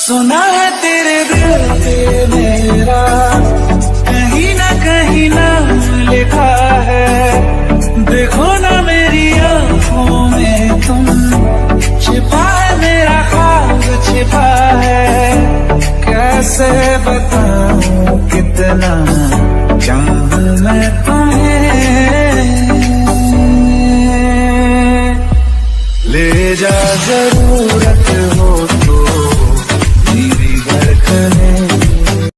सुना है तेरे दिल पे मेरा कहीं ना लिखा है। देखो ना मेरी आंखों में तुम, छिपा है मेरा ख्वाब छिपा है। कैसे बताऊं कितना चाहूं मैं तुम्हें, ले जा जरूरत